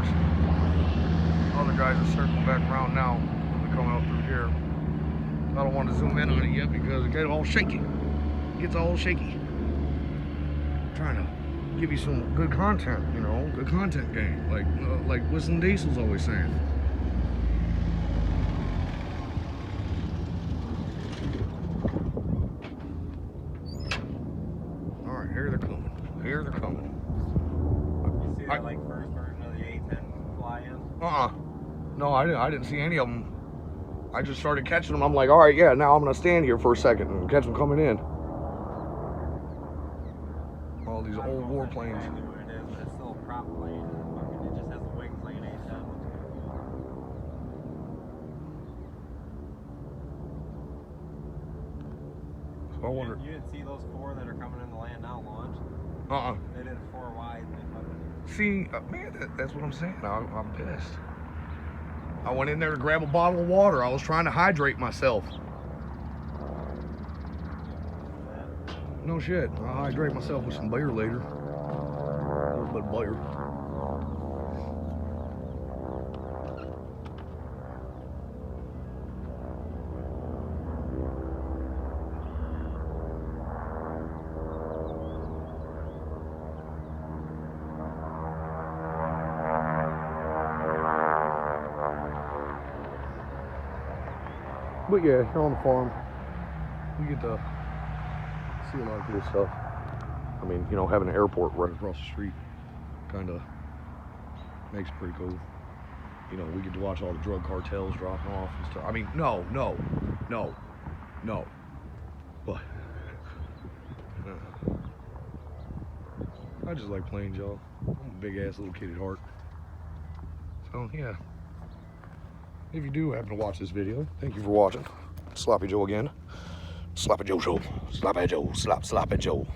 cars. Other guys are circling back around now. They're coming up through here. I don't want to zoom in on it yet because it gets all shaky. It gets all shaky. I'm trying to give you some good content, you know, good content game, like Whistling Diesel's always saying. All right, here they're coming. Here they're coming. You see that like first version of the A10 fly in? No, I didn't see any of them. I just started catching them. I'm like, all right, yeah, now I'm gonna stand here for a second and catch them coming in. All these old warplanes. It's still a prop plane. It just has the wings like an A10. So I wonder. You didn't see those 4 that are coming in the land now launch? They did 4 wide. And they fucking... See, man, that's what I'm saying. I'm pissed. I went in there to grab a bottle of water. I was trying to hydrate myself. No shit. I'll hydrate myself with some beer later. A little bit of beer. But yeah, here on the farm, we get to see a lot of cool stuff. I mean, you know, having an airport right across the street kind of makes it pretty cool. You know, we get to watch all the drug cartels dropping off and stuff. I mean, no. But I just like planes, y'all. I'm a big ass little kid at heart. So yeah. If you do happen to watch this video, thank you for watching. Sloppy Joe again. Sloppy Joe Show. Sloppy Joe. Sloppy Joe.